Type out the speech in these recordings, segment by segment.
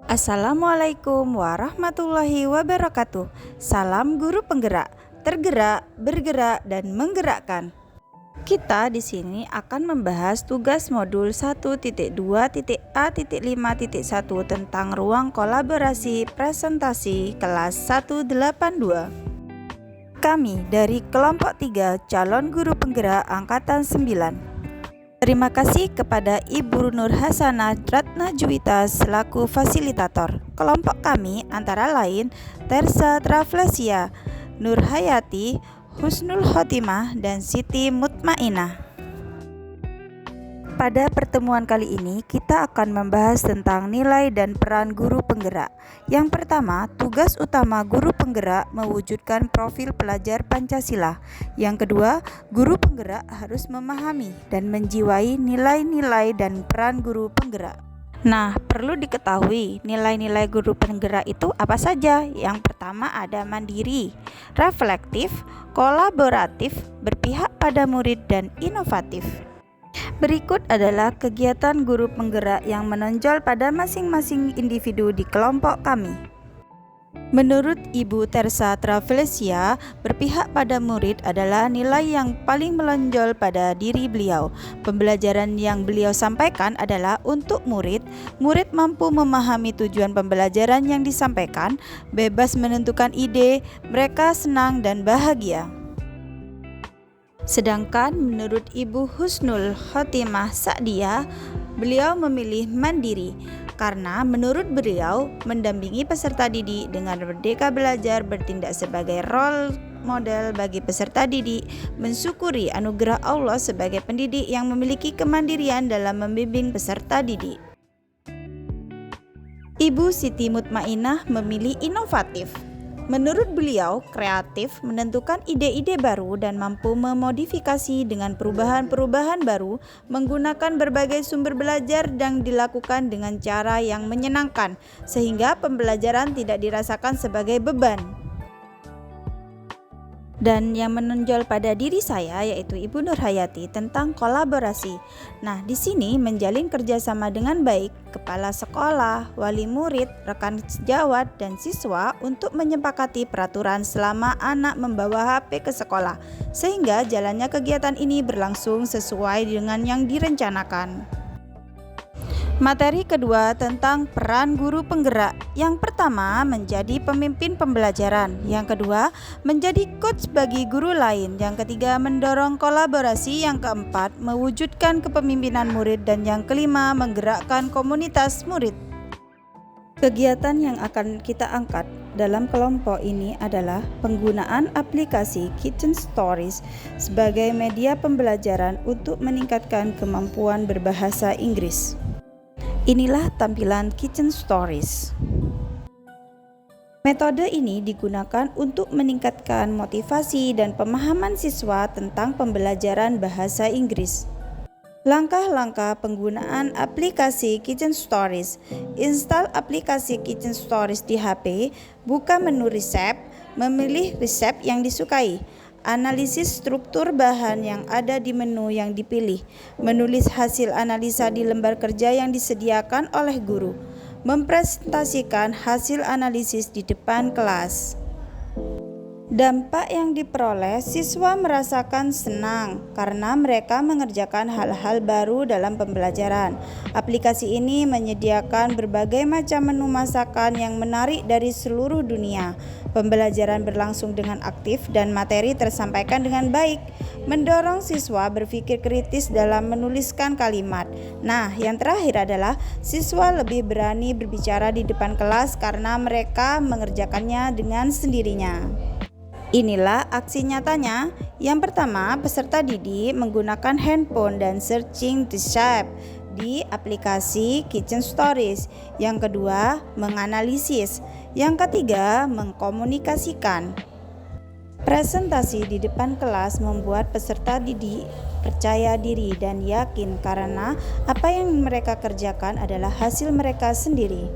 Assalamualaikum warahmatullahi wabarakatuh. Salam guru penggerak, tergerak, bergerak, dan menggerakkan. Kita di sini akan membahas tugas modul 1.2.A.5.1 tentang ruang kolaborasi presentasi kelas 182. Kami dari kelompok 3 calon guru penggerak angkatan 9. Terima kasih kepada Ibu Nur Hasanah Ratna Juwita selaku fasilitator. Kelompok kami antara lain Tersa Travlesia, Nur Hayati, Husnul Khotimah, dan Siti Mutmainah. Pada pertemuan kali ini kita akan membahas tentang nilai dan peran guru penggerak. Yang pertama, tugas utama guru penggerak mewujudkan profil pelajar Pancasila. Yang kedua, guru penggerak harus memahami dan menjiwai nilai-nilai dan peran guru penggerak. Nah, perlu diketahui nilai-nilai guru penggerak itu apa saja? Yang pertama ada mandiri, reflektif, kolaboratif, berpihak pada murid, dan inovatif. Berikut adalah kegiatan guru penggerak yang menonjol pada masing-masing individu di kelompok kami. Menurut Ibu Tersa Travlesia, berpihak pada murid adalah nilai yang paling menonjol pada diri beliau. Pembelajaran yang beliau sampaikan adalah untuk murid. Murid mampu memahami tujuan pembelajaran yang disampaikan, bebas menentukan ide, mereka senang dan bahagia. Sedangkan menurut Ibu Husnul Khotimah Sa'diyah, beliau memilih mandiri karena menurut beliau mendampingi peserta didik dengan merdeka belajar, bertindak sebagai role model bagi peserta didik, mensyukuri anugerah Allah sebagai pendidik yang memiliki kemandirian dalam membimbing peserta didik. Ibu Siti Mutmainah memilih inovatif. Menurut beliau, kreatif, menentukan ide-ide baru dan mampu memodifikasi dengan perubahan-perubahan baru, menggunakan berbagai sumber belajar dan dilakukan dengan cara yang menyenangkan, sehingga pembelajaran tidak dirasakan sebagai beban. Dan yang menonjol pada diri saya yaitu Ibu Nur Hayati tentang kolaborasi. Nah, di sini menjalin kerjasama dengan baik kepala sekolah, wali murid, rekan sejawat, dan siswa untuk menyepakati peraturan selama anak membawa HP ke sekolah, sehingga jalannya kegiatan ini berlangsung sesuai dengan yang direncanakan. Materi kedua tentang peran guru penggerak. Yang pertama, menjadi pemimpin pembelajaran. Yang kedua, menjadi coach bagi guru lain. Yang ketiga, mendorong kolaborasi. Yang keempat, mewujudkan kepemimpinan murid. Dan yang kelima, menggerakkan komunitas murid. Kegiatan yang akan kita angkat dalam kelompok ini adalah penggunaan aplikasi Kitchen Stories sebagai media pembelajaran untuk meningkatkan kemampuan berbahasa Inggris. Inilah tampilan Kitchen Stories. Metode ini digunakan untuk meningkatkan motivasi dan pemahaman siswa tentang pembelajaran bahasa Inggris. Langkah-langkah penggunaan aplikasi Kitchen Stories. Install aplikasi Kitchen Stories di HP, buka menu resep, memilih resep yang disukai. Analisis struktur bahan yang ada di menu yang dipilih, menulis hasil analisa di lembar kerja yang disediakan oleh guru, mempresentasikan hasil analisis di depan kelas. Dampak yang diperoleh, siswa merasakan senang karena mereka mengerjakan hal-hal baru dalam pembelajaran. Aplikasi ini menyediakan berbagai macam menu masakan yang menarik dari seluruh dunia. Pembelajaran berlangsung dengan aktif dan materi tersampaikan dengan baik, mendorong siswa berpikir kritis dalam menuliskan kalimat. Nah, yang terakhir adalah siswa lebih berani berbicara di depan kelas karena mereka mengerjakannya dengan sendirinya. Inilah aksi nyatanya. Yang pertama, peserta didik menggunakan handphone dan searching resep di aplikasi Kitchen Stories. Yang kedua, menganalisis. Yang ketiga, mengkomunikasikan. Presentasi di depan kelas membuat peserta didik percaya diri dan yakin karena apa yang mereka kerjakan adalah hasil mereka sendiri.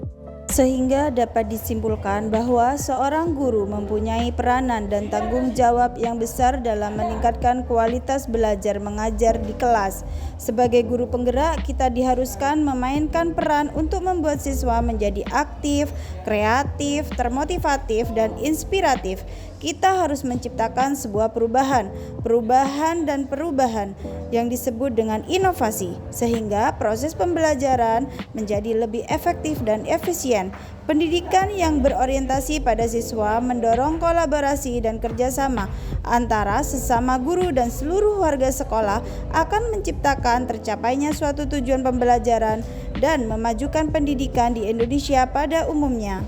Sehingga dapat disimpulkan bahwa seorang guru mempunyai peranan dan tanggung jawab yang besar dalam meningkatkan kualitas belajar mengajar di kelas. Sebagai guru penggerak, kita diharuskan memainkan peran untuk membuat siswa menjadi aktif, kreatif, termotivatif, dan inspiratif. Kita harus menciptakan sebuah perubahan yang disebut dengan inovasi, sehingga proses pembelajaran menjadi lebih efektif dan efisien. Pendidikan yang berorientasi pada siswa mendorong kolaborasi dan kerjasama antara sesama guru dan seluruh warga sekolah akan menciptakan tercapainya suatu tujuan pembelajaran dan memajukan pendidikan di Indonesia pada umumnya.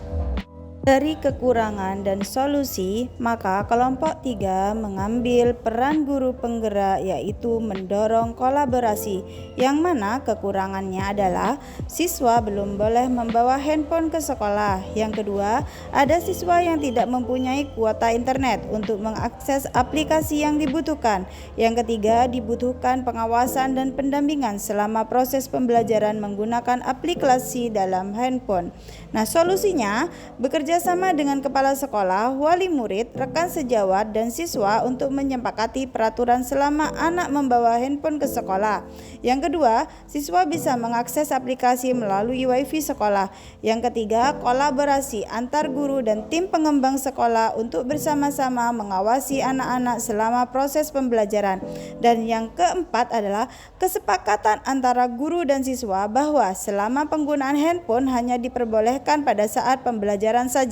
Dari kekurangan dan solusi, maka kelompok 3 mengambil peran guru penggerak, yaitu mendorong kolaborasi, yang mana kekurangannya adalah siswa belum boleh membawa handphone ke sekolah. Yang kedua, ada siswa yang tidak mempunyai kuota internet untuk mengakses aplikasi yang dibutuhkan. Yang ketiga, dibutuhkan pengawasan dan pendampingan selama proses pembelajaran menggunakan aplikasi dalam handphone. Nah, solusinya bekerja sama dengan kepala sekolah, wali murid, rekan sejawat, dan siswa untuk menyepakati peraturan selama anak membawa handphone ke sekolah. Yang kedua, siswa bisa mengakses aplikasi melalui wifi sekolah. Yang ketiga, kolaborasi antar guru dan tim pengembang sekolah untuk bersama-sama mengawasi anak-anak selama proses pembelajaran. Dan yang keempat adalah kesepakatan antara guru dan siswa bahwa selama penggunaan handphone hanya diperbolehkan pada saat pembelajaran saja.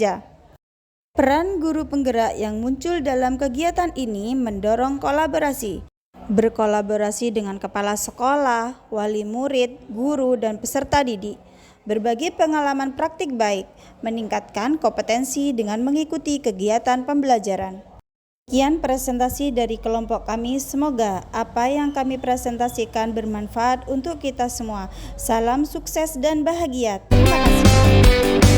Peran guru penggerak yang muncul dalam kegiatan ini mendorong kolaborasi. Berkolaborasi dengan kepala sekolah, wali murid, guru, dan peserta didik. Berbagi pengalaman praktik baik, meningkatkan kompetensi dengan mengikuti kegiatan pembelajaran. Sekian presentasi dari kelompok kami. Semoga apa yang kami presentasikan bermanfaat untuk kita semua. Salam sukses dan bahagia. Terima kasih.